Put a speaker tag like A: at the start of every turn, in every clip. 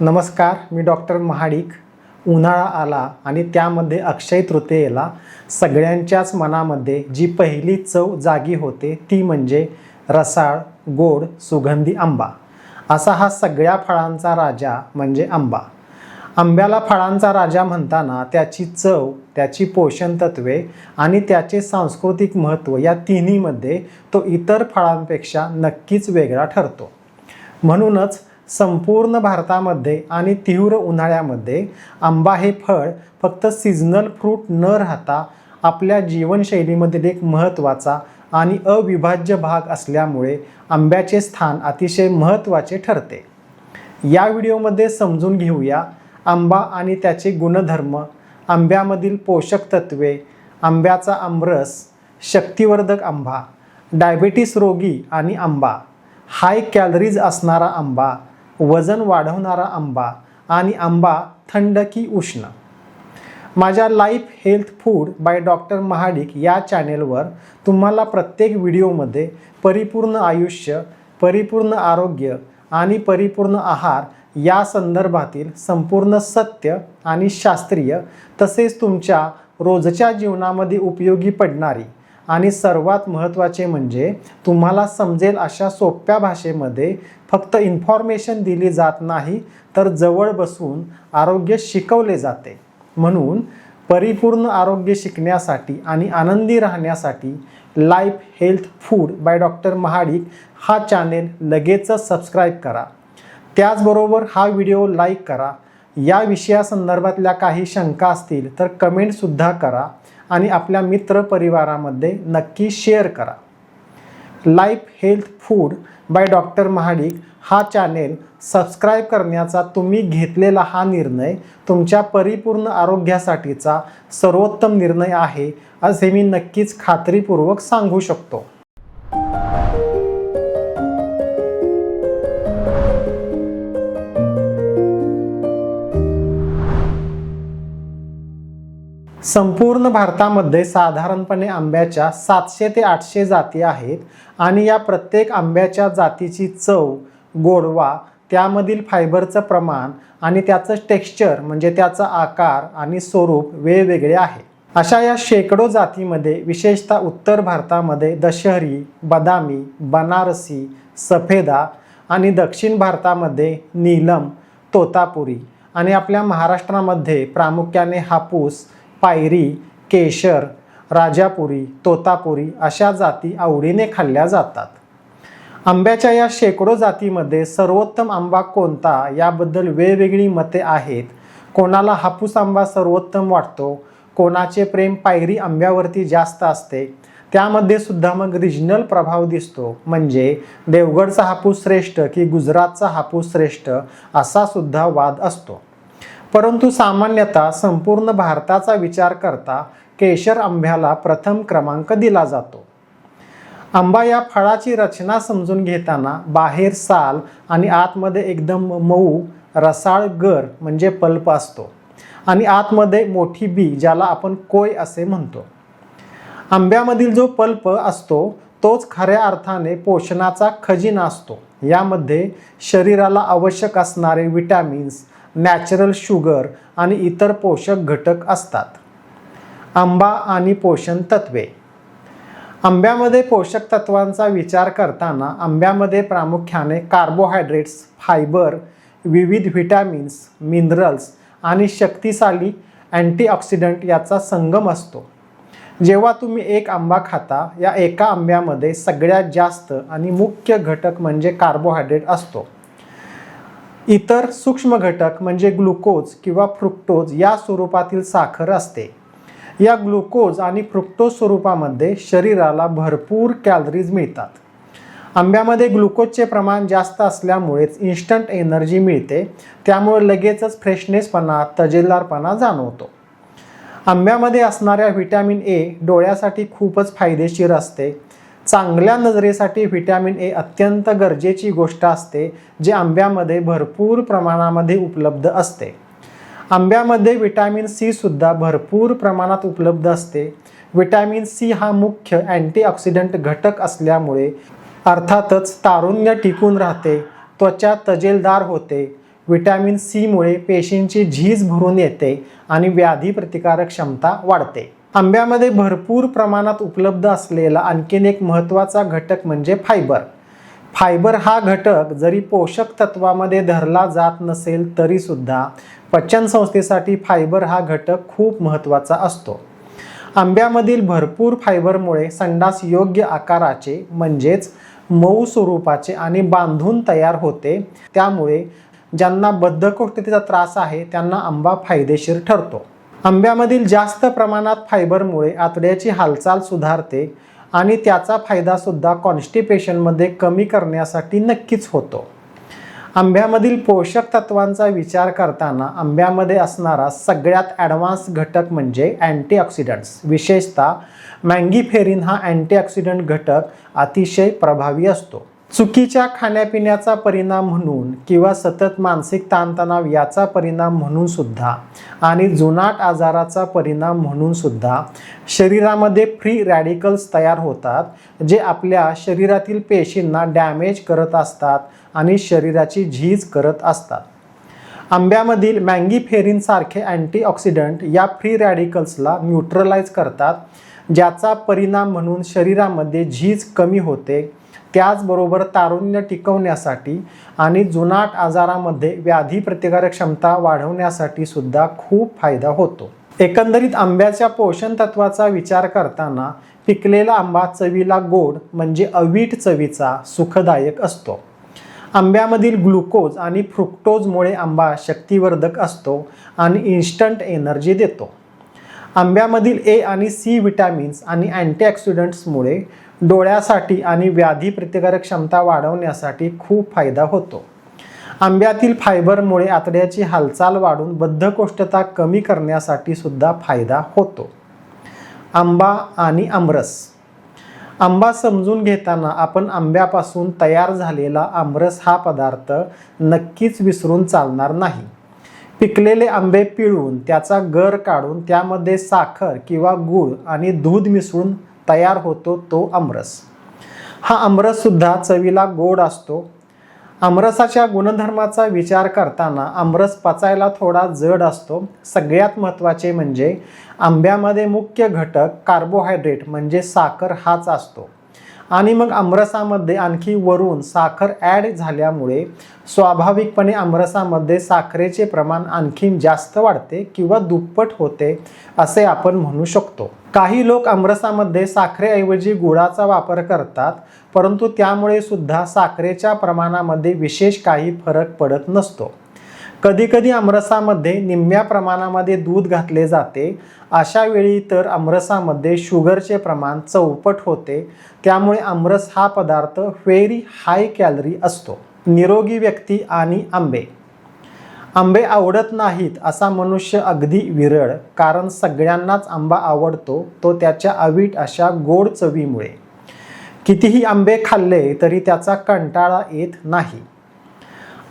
A: नमस्कार, मी डॉक्टर महाडिक. उन्हाळा आला आणि त्यामध्ये अक्षय तृतीयेला सगळ्यांच्याच मनामध्ये जी पहिली चव जागी होते ती म्हणजे रसाळ, गोड, सुगंधी आंबा. असा हा सगळ्या फळांचा राजा म्हणजे आंबा. आंब्याला फळांचा राजा म्हणताना त्याची चव, त्याची पोषण तत्वे आणि त्याचे सांस्कृतिक महत्त्व या तिन्हीमध्ये तो इतर फळांपेक्षा नक्कीच वेगळा ठरतो. म्हणूनच संपूर्ण भारतामध्ये आणि तीव्र उन्हाळ्यामध्ये आंबा हे फळ फक्त सीझनल फ्रूट न राहता आपल्या जीवनशैलीमधील एक महत्त्वाचा आणि अविभाज्य भाग असल्यामुळे आंब्याचे स्थान अतिशय महत्त्वाचे ठरते. या व्हिडिओमध्ये समजून घेऊया आंबा आणि त्याचे गुणधर्म, आंब्यामधील पोषक तत्वे, आंब्याचा आमरस, शक्तिवर्धक आंबा, डायबिटीस रोगी आणि आंबा, हाय कॅलरीज असणारा आंबा, वजन वाढवणारा आंबा आणि आंबा थंड की उष्ण. माझ्या life health food by doctor Mahadik या चॅनेलवर तुम्हाला प्रत्येक व्हिडिओमध्ये परिपूर्ण आयुष्य, परिपूर्ण आरोग्य आणि परिपूर्ण आहार या संदर्भातील संपूर्ण सत्य आणि शास्त्रीय तसेच तुमच्या रोजच्या जीवनामध्ये उपयोगी पडणारी आणि सर्वात महत्त्वाचे म्हणजे तुम्हाला समजेल अशा सोप्या भाषेमध्ये फक्त इन्फॉर्मेशन दिली जात नाही तर जवळ बसून आरोग्य शिकवले जाते. म्हणून परिपूर्ण आरोग्य शिकण्यासाठी आणि आनंदी राहण्यासाठी life health food by doctor Mahadik हा चॅनेल लगेचच सबस्क्राईब करा. त्याचबरोबर हा व्हिडिओ लाईक करा. या विषयासंदर्भातल्या काही शंका असतील तर कमेंटसुद्धा करा आणि आपल्या मित्रपरिवारामध्ये नक्की शेअर करा. Life health food by doctor Mahadik हा चॅनेल सबस्क्राईब करण्याचा तुम्ही घेतलेला हा निर्णय तुमच्या परिपूर्ण आरोग्यासाठीचा सर्वोत्तम निर्णय आहे असे मी नक्कीच खात्रीपूर्वक सांगू शकतो. संपूर्ण भारतामध्ये साधारणपणे आंब्याच्या 700 ते 800 जाती आहेत आणि या प्रत्येक आंब्याच्या जातीची चव, गोडवा, त्यामधील फायबरचं प्रमाण आणि त्याचं टेक्स्चर म्हणजे त्याचा आकार आणि स्वरूप वेगवेगळे आहे. अशा या शेकडो जातीमध्ये विशेषतः उत्तर भारतामध्ये दशहरी, बदामी, बनारसी, सफेदा आणि दक्षिण भारतामध्ये नीलम, तोतापुरी आणि आपल्या महाराष्ट्रामध्ये प्रामुख्याने हापूस, पायरी, केशर, राजापुरी, तोतापुरी अशा जाती आवडीने खाल्ल्या जातात. आंब्याच्या या शेकडो जातीमध्ये सर्वोत्तम आंबा कोणता याबद्दल वेगवेगळी मते आहेत. कोणाला हापूस आंबा सर्वोत्तम वाटतो, कोणाचे प्रेम पायरी आंब्यावरती जास्त असते. त्यामध्ये सुद्धा मग रिजनल प्रभाव दिसतो, म्हणजे देवगडचा हापूस श्रेष्ठ की गुजरातचा हापूस श्रेष्ठ असा सुद्धा वाद असतो. परंतु सामान्यतः संपूर्ण भारताचा विचार करता केशर आंब्याला प्रथम क्रमांक दिला जातो. आंबा या फळाची रचना समजून घेताना बाहेर साल आणि आतमध्ये एकदम मऊ रसाळ गर म्हणजे पल्प असतो आणि आतमध्ये मोठी बी ज्याला आपण कोय असे म्हणतो. आंब्यामधील जो पल्प असतो तोच खऱ्या अर्थाने पोषणाचा खजिना असतो. यामध्ये शरीराला आवश्यक असणारे विटॅमिन्स, नॅचरल शुगर आणि इतर पोषक घटक असतात. आंबा आणि पोषण तत्वे. आंब्यामध्ये पोषक तत्वांचा विचार करताना आंब्यामध्ये प्रामुख्याने कार्बोहायड्रेट्स, फायबर, विविध व्हिटॅमिन्स, मिनरल्स आणि शक्तिशाली अँटीऑक्सिडंट याचा संगम असतो. जेव्हा तुम्ही एक आंबा खाता या एका आंब्यामध्ये सगळ्यात जास्त आणि मुख्य घटक म्हणजे कार्बोहायड्रेट असतो. इतर सूक्ष्म घटक म्हणजे ग्लुकोज किंवा फ्रुक्टोज या स्वरूपातील साखर असते. या ग्लुकोज आणि फ्रुक्टोज स्वरूपामध्ये शरीराला भरपूर कॅलरीज मिळतात. आंब्यामध्ये ग्लुकोजचे प्रमाण जास्त असल्यामुळेच इन्स्टंट एनर्जी मिळते, त्यामुळे लगेचच फ्रेशनेसपणा, तजेलदारपणा जाणवतो. आंब्यामध्ये असणाऱ्या व्हिटॅमिन ए डोळ्यासाठी खूपच फायदेशीर असते. चांगल्या नजरेसाठी व्हिटॅमिन ए अत्यंत गरजेची गोष्ट असते, जे आंब्यामध्ये भरपूर प्रमाणामध्ये उपलब्ध असते. आंब्यामध्ये व्हिटॅमिन सी सुद्धा भरपूर प्रमाणात उपलब्ध असते. व्हिटॅमिन सी हा मुख्य अँटीऑक्सिडंट घटक असल्यामुळे अर्थातच तारुण्य टिकून राहते, त्वचा तजेलदार होते, व्हिटॅमिन सीमुळे पेशींची झीज भरून येते आणि व्याधी प्रतिकारक क्षमता वाढते. आंब्यामध्ये भरपूर प्रमाणात उपलब्ध असलेला आणखीन एक महत्त्वाचा घटक म्हणजे फायबर. फायबर हा घटक जरी पोषक तत्वामध्ये धरला जात नसेल तरी सुद्धा पचन संस्थेसाठी फायबर हा घटक खूप महत्त्वाचा असतो. आंब्यामधील भरपूर फायबरमुळे संडास योग्य आकाराचे म्हणजेच मऊ स्वरूपाचे आणि बांधून तयार होते. त्यामुळे ज्यांना बद्धकोष्ठतेचा त्रास आहे त्यांना आंबा फायदेशीर ठरतो. आंब्यामधील जास्त प्रमाणात फायबरमुळे आतड्याची हालचाल सुधारते आणि त्याचा फायदा सुद्धा कॉन्स्टिपेशनमध्ये कमी करण्यासाठी नक्कीच होतो. आंब्यामधील पोषक तत्वांचा विचार करताना आंब्यामध्ये असणारा सगळ्यात ॲडव्हान्स घटक म्हणजे अँटीऑक्सिडंट्स. विशेषतः मँगीफेरिन हा अँटीऑक्सिडंट घटक अतिशय प्रभावी असतो. चुकीच्या खाण्यापिण्याचा परिणाम म्हणून किंवा सतत मानसिक ताणतणाव याचा परिणाम म्हणून सुद्धा आणि जुनाट आजाराचा परिणाम म्हणून सुद्धा शरीरामध्ये फ्री रॅडिकल्स तयार होतात जे आपल्या शरीरातील पेशींना डॅमेज करत असतात आणि शरीराची झीज करत असतात. आंब्यामधील मँगीफेरिन सारखे अँटीऑक्सिडंट या फ्री रॅडिकल्सला न्यूट्रलाइज करतात ज्याचा परिणाम म्हणून शरीरामध्ये झीज कमी होते. त्याचबरोबर तारुण्य टिकवण्यासाठी आणि जुनाट आजारामध्ये व्याधी प्रतिकारक क्षमता वाढवण्यासाठी सुद्धा खूप फायदा होतो. एकंदरीत आंब्याच्या पोषण तत्वाचा विचार करताना पिकलेला आंबा चवीला गोड म्हणजे अवीट चवीचा सुखदायक असतो. आंब्यामधील ग्लुकोज आणि फ्रुक्टोजमुळे आंबा शक्तिवर्धक असतो आणि इन्स्टंट एनर्जी देतो. आंब्यामधील ए आणि सी विटॅमिन्स आणि अँटीऑक्सिडंट्समुळे डोळ्यासाठी आणि व्याधी प्रतिकारक क्षमता वाढवण्यासाठी खूप फायदा होतो. आंब्यातील फायबरमुळे आतड्याची हालचाल वाढून बद्धकोष्ठता कमी करण्यासाठी सुद्धा फायदा होतो. आंबा आणि आमरस. आंबा समजून घेताना आपण आंब्यापासून तयार झालेला आमरस हा पदार्थ नक्कीच विसरून चालणार नाही. पिकलेले आंबे पिळून त्याचा गर काढून त्यामध्ये साखर किंवा गूळ आणि दूध मिसळून तयार होतो तो आमरस. हा आमरस सुद्धा चवीला गोड असतो. आमरसाच्या गुणधर्माचा विचार करताना आमरस पचायला थोडा जड असतो. सगळ्यात महत्त्वाचे म्हणजे आंब्यामध्ये मुख्य घटक कार्बोहायड्रेट म्हणजे साखर हाच असतो आणि मग आमरसामध्ये आणखी वरून साखर ॲड झाल्यामुळे स्वाभाविकपणे आमरसामध्ये साखरेचे प्रमाण आणखीन जास्त वाढते किंवा दुप्पट होते असे आपण म्हणू शकतो. काही लोक आमरसामध्ये साखरेऐवजी गुळाचा वापर करतात, परंतु त्यामुळे सुद्धा साखरेच्या प्रमाणामध्ये विशेष काही फरक पडत नसतो. कधीकधी आमरसामध्ये निम्म्या प्रमाणामध्ये दूध घातले जाते. अशा वेळी तर आमरसामध्ये शुगरचे प्रमाण चौपट होते. त्यामुळे आमरस हा पदार्थ व्हेरी हाय कॅलरी असतो. निरोगी व्यक्ती आणि आंबे. आंबे आवडत नाहीत असा मनुष्य अगदी विरळ, कारण सगळ्यांनाच आंबा आवडतो, तो त्याच्या अवीट अशा गोड चवीमुळे. कितीही आंबे खाल्ले तरी त्याचा कंटाळा येत नाही.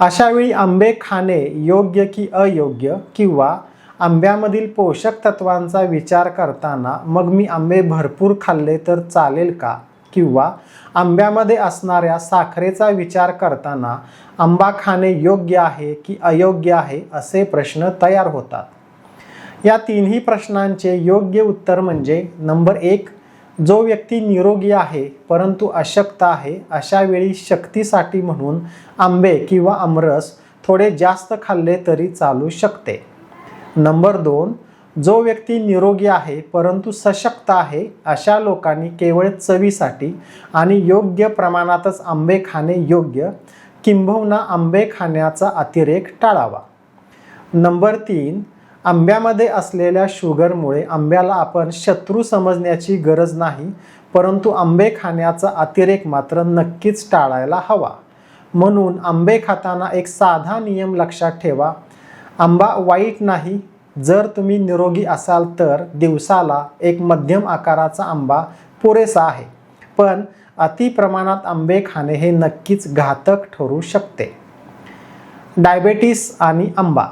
A: अशा वेळी आंबे खाणे योग्य की अयोग्य किंवा आंब्यामधील पोषक तत्वांचा विचार करताना मग मी आंबे भरपूर खाल्ले तर चालेल का, किंवा आंब्यामध्ये असणाऱ्या साखरेचा विचार करताना आंबा खाणे योग्य आहे की अयोग्य आहे असे प्रश्न तयार होतात. या तिन्ही प्रश्नांचे योग्य उत्तर म्हणजे नंबर 1, जो व्यक्ती निरोगी आहे परंतु अशक्त आहे अशा वेळी शक्तीसाठी म्हणून आंबे किंवा आमरस थोडे जास्त खाल्ले तरी चालू शकते. नंबर 2, जो व्यक्ती निरोगी आहे परंतु सशक्त आहे अशा लोकांनी केवळ चवीसाठी आणि योग्य प्रमाणातच आंबे खाणे योग्य, किंबहुना आंबे खाण्याचा अतिरेक टाळावा. नंबर 3, आंब्यामध्ये असलेल्या शुगरमुळे आंब्याला आपण शत्रू समजण्याची गरज नाही, परंतु आंबे खाण्याचा अतिरेक मात्र नक्कीच टाळायला हवा. म्हणून आंबे खाताना एक साधा नियम लक्षात ठेवा. आंबा वाईट नाही. जर तुम्ही निरोगी असाल तर दिवसाला एक मध्यम आकाराचा आंबा पुरेसा आहे, पण अति प्रमाणात आंबे खाणे हे नक्कीच घातक ठरू शकते. डायबेटीस आणि आंबा.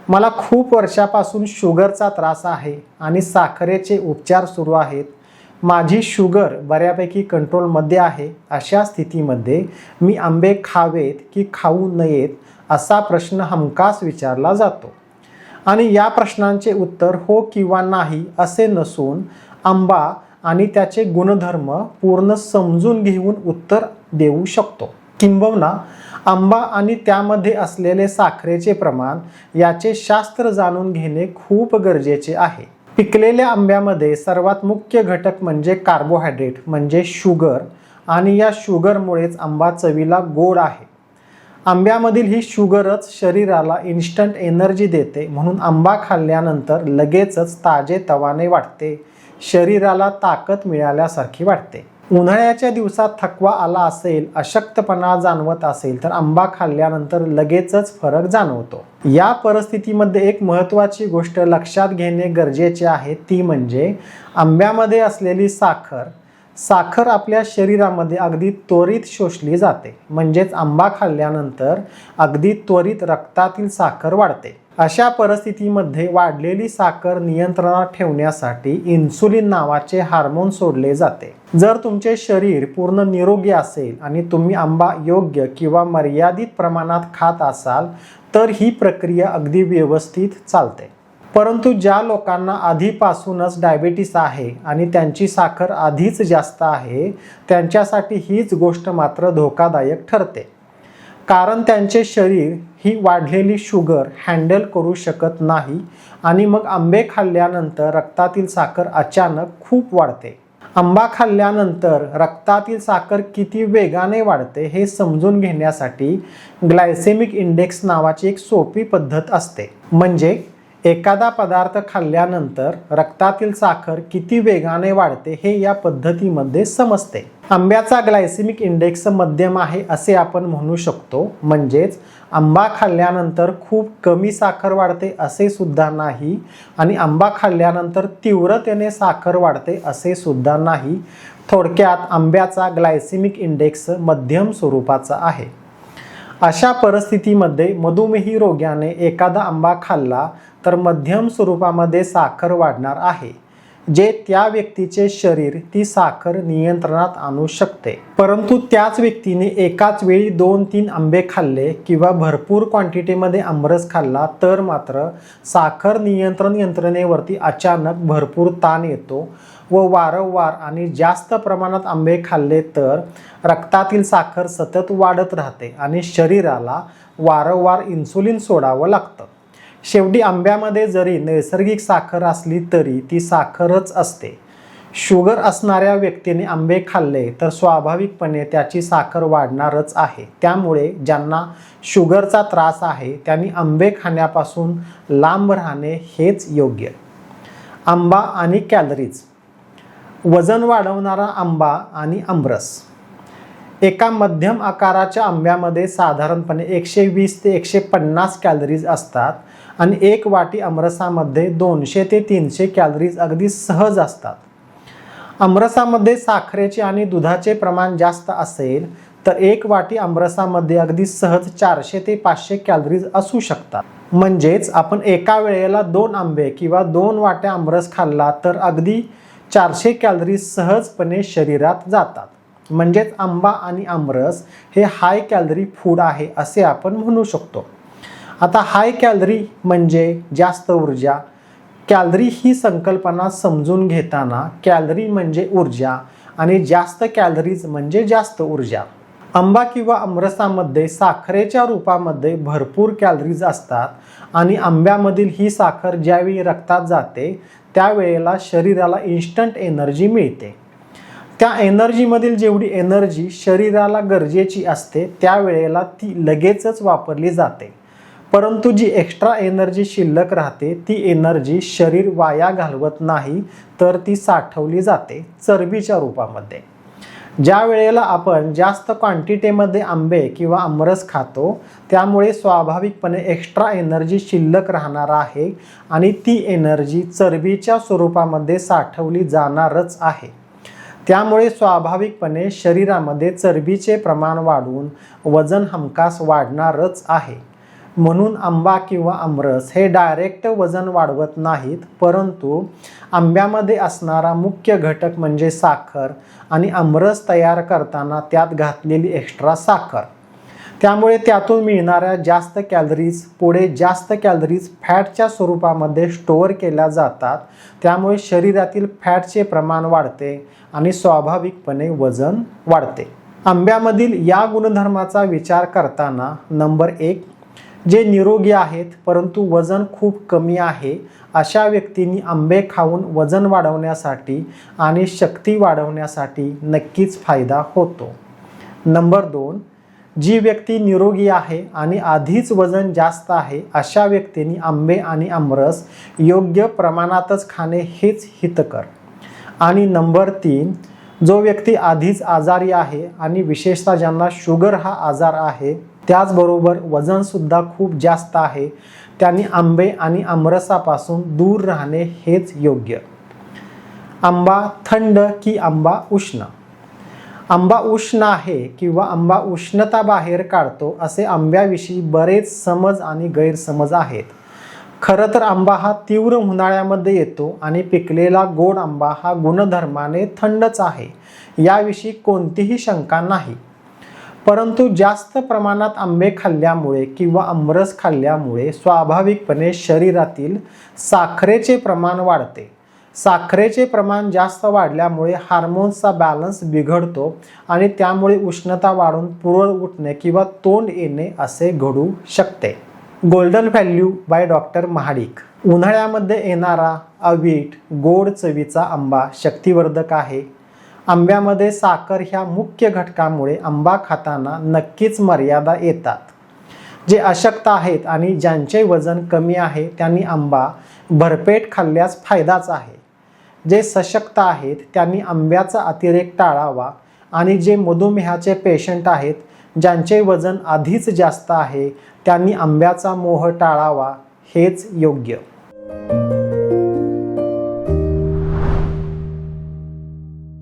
A: मला खूप वर्षापासून शुगरचा त्रास आहे आणि साखरेचे उपचार सुरू आहेत. माझी शुगर बऱ्यापैकी कंट्रोलमध्ये आहे. अशा स्थितीमध्ये मी आंबे खावेत की खाऊ नयेत असा प्रश्न हमखास विचारला जातो. आणि या प्रश्नांचे उत्तर हो किंवा नाही असे नसून आंबा आणि त्याचे गुणधर्म पूर्ण समजून घेऊन उत्तर देऊ शकतो. किंबहुना आंबा आणि त्यामध्ये असलेले साखरेचे प्रमाण याचे शास्त्र जाणून घेणे खूप गरजेचे आहे. पिकलेल्या आंब्यामध्ये सर्वात मुख्य घटक म्हणजे कार्बोहायड्रेट म्हणजे शुगर, आणि या शुगरमुळेच आंबा चवीला गोड आहे. आंब्यामधील ही शुगरच शरीराला इन्स्टंट एनर्जी देते, म्हणून आंबा खाल्ल्यानंतर लगेचच ताजेतवाने वाटते, शरीराला ताकद मिळाल्यासारखी वाटते. उन्हाळ्याच्या दिवसात थकवा आला असेल, अशक्तपणा जाणवत असेल तर आंबा खाल्ल्यानंतर लगेचच फरक जाणवतो. या परिस्थितीमध्ये एक महत्त्वाची गोष्ट लक्षात घेणे गरजेचे आहे, ती म्हणजे आंब्यामध्ये असलेली साखर आपल्या शरीरामध्ये अगदी त्वरित शोषली जाते. म्हणजेच आंबा खाल्ल्यानंतर अगदी त्वरित रक्तातील साखर वाढते. अशा परिस्थितीमध्ये वाढलेली साखर नियंत्रणात ठेवण्यासाठी इन्सुलिन नावाचे हार्मोन सोडले जाते. जर तुमचे शरीर पूर्ण निरोगी असेल आणि तुम्ही आंबा योग्य किंवा मर्यादित प्रमाणात खात असाल तर ही प्रक्रिया अगदी व्यवस्थित चालते. परंतु ज्या लोकांना आधीपासूनच डायबिटीस आहे आणि त्यांची साखर आधीच जास्त आहे, त्यांच्यासाठी हीच गोष्ट मात्र धोकादायक ठरते. कारण त्यांचे शरीर ही वाढलेली शुगर हँडल करू शकत नाही आणि मग आंबे खाल्ल्यानंतर रक्तातील साखर अचानक खूप वाढते. आंबा खाल्ल्यानंतर रक्तातील साखर किती वेगाने वाढते हे समजून घेण्यासाठी ग्लायसेमिक इंडेक्स नावाची एक सोपी पद्धत असते. म्हणजे एखादा पदार्थ खाल्ल्यानंतर रक्तातील साखर किती वेगाने वाढते हे या पद्धतीमध्ये समजते. आंब्याचा ग्लायसेमिक इंडेक्स मध्यम आहे असे आपण म्हणू शकतो. म्हणजेच आंबा खाल्ल्यानंतर खूप कमी साखर वाढते असे सुद्धा नाही आणि आंबा खाल्ल्यानंतर तीव्रतेने साखर वाढते असे सुद्धा नाही. थोडक्यात आंब्याचा ग्लायसेमिक इंडेक्स मध्यम स्वरूपाचा आहे. अशा परिस्थितीमध्ये मधुमेही रोग्याने एखादा आंबा खाल्ला तर मध्यम स्वरूपामध्ये साखर वाढणार आहे, जे त्या व्यक्तीचे शरीर ती साखर नियंत्रणात आणू शकते. परंतु त्याच व्यक्तीने एकाच वेळी 2-3 आंबे खाल्ले किंवा भरपूर क्वांटिटीमध्ये आमरस खाल्ला तर मात्र साखर नियंत्रण यंत्रणेवरती अचानक भरपूर ताण येतो व वारंवार आणि जास्त प्रमाणात आंबे खाल्ले तर रक्तातील साखर सतत वाढत राहते आणि शरीराला वारंवार इन्सुलिन सोडावं लागतं. शेवटी आंब्यामध्ये जरी नैसर्गिक साखर असली तरी ती साखरच असते. शुगर असणाऱ्या व्यक्तीने आंबे खाल्ले तर स्वाभाविकपणे त्याची साखर वाढणारच आहे. त्यामुळे ज्यांना शुगरचा त्रास आहे त्यांनी आंबे खाण्यापासून लांब राहणे हेच योग्य. आंबा आणि कॅलरीज. वजन वाढवणारा आंबा आणि आमरस. एका मध्यम आकाराच्या आंब्यामध्ये साधारणपणे 120 ते 150 कॅलरीज असतात आणि एक वाटी आमरसामध्ये 200 ते 300 कॅलरीज अगदी सहज असतात. आमरसामध्ये साखरेचे आणि दुधाचे प्रमाण जास्त असेल तर एक वाटी आमरसामध्ये अगदी सहज 400 ते 500 कॅलरीज असू शकतात. म्हणजेच आपण एका वेळेला 2 आंबे किंवा 2 वाट्या आमरस खाल्ला तर अगदी 400 कॅलरीज सहजपणे शरीरात जातात. म्हणजेच आंबा आणि आमरस हे हाय कॅलरी फूड आहे असे आपण म्हणू शकतो. आता हाय कॅलरी म्हणजे जास्त ऊर्जा. कॅलरी ही संकल्पना समजून घेताना कॅलरी म्हणजे ऊर्जा आणि जास्त कॅलरीज म्हणजे जास्त ऊर्जा. आंबा किंवा आमरसामध्ये साखरेच्या रूपामध्ये भरपूर कॅलरीज असतात आणि आंब्यामधील ही साखर ज्यावेळी रक्तात जाते त्यावेळेला शरीराला इन्स्टंट एनर्जी मिळते. त्या एनर्जीमधील जेवढी एनर्जी शरीराला गरजेची असते त्यावेळेला ती लगेचच वापरली जाते. परंतु जी एक्स्ट्रा एनर्जी शिल्लक राहते ती एनर्जी शरीर वाया घालवत नाही तर ती साठवली जाते चरबीच्या रूपामध्ये. ज्या वेळेला आपण जास्त क्वांटिटीमध्ये आंबे किंवा आमरस खातो त्यामुळे स्वाभाविकपणे एक्स्ट्रा एनर्जी शिल्लक राहणार आहे आणि ती एनर्जी चरबीच्या स्वरूपामध्ये साठवली जाणारच आहे. त्यामुळे स्वाभाविकपणे शरीरामध्ये चरबीचे प्रमाण वाढून वजन हमखास वाढणारच आहे. म्हणून आंबा किंवा आमरस हे डायरेक्ट वजन वाढवत नाहीत, परंतु आंब्यामध्ये असणारा मुख्य घटक म्हणजे साखर आणि आमरस तयार करताना त्यात घातलेली एक्स्ट्रा साखर त्यामुळे त्यातून मिळणाऱ्या जास्त कॅलरीज पुढे जास्त कॅलरीज फॅटच्या स्वरूपामध्ये स्टोअर केल्या जातात. त्यामुळे शरीरातील फॅटचे प्रमाण वाढते आणि स्वाभाविकपणे वजन वाढते. आंब्यामधील या गुणधर्माचा विचार करताना नंबर 1, जे निरोगी आहेत परंतु वजन खूप कमी आहे अशा व्यक्तींनी आंबे खाऊन वजन वाढवण्यासाठी आणि शक्ती वाढवण्यासाठी नक्कीच फायदा होतो. नंबर 2, जी व्यक्ती निरोगी आहे आणि आधीच वजन जास्त आहे अशा व्यक्तींनी आंबे आणि आमरस योग्य प्रमाणातच खाणे हेच हितकर. आणि नंबर 3, जो व्यक्ती आधीच आजारी आहे आणि विशेषतः ज्यांना शुगर हा आजार आहे त्याचबरोबर वजनसुद्धा खूप जास्त आहे त्यांनी आंबे आणि आमरसापासून दूर राहणे हेच योग्य. आंबा थंड की आंबा उष्ण? आंबा उष्ण आहे किंवा आंबा उष्णता बाहेर काढतो असे आंब्याविषयी बरेच समज आणि गैरसमज आहेत. खरं तर आंबा हा तीव्र उन्हाळ्यामध्ये येतो आणि पिकलेला गोड आंबा हा गुणधर्माने थंडच आहे, याविषयी कोणतीही शंका नाही. परंतु जास्त प्रमाणात आंबे खाल्ल्यामुळे किंवा आमरस खाल्ल्यामुळे स्वाभाविकपणे शरीरातील साखरेचे प्रमाण वाढते. साखरेचे प्रमाण जास्त वाढल्यामुळे हार्मोन्सचा बॅलन्स बिघडतो आणि त्यामुळे उष्णता वाढून पुरळ उठणे किंवा तोंड येणे असे घडू शकते. Golden value by doctor Mahadik. उन्हाळ्यामध्ये येणारा अवीट गोड चवीचा आंबा शक्तिवर्धक आहे. आंब्यामध्ये साखर ह्या मुख्य घटकामुळे आंबा खाताना नक्कीच मर्यादा येतात. जे अशक्त आहेत आणि ज्यांचे वजन कमी आहे त्यांनी आंबा भरपेट खाल्ल्यास फायदाच आहे. जे सशक्त आहेत त्यांनी आंब्याचा अतिरेक टाळावा आणि जे मधुमेहाचे पेशंट आहेत ज्यांचे वजन आधीच जास्त आहे त्यांनी आंब्याचा मोह टाळावा हेच योग्य.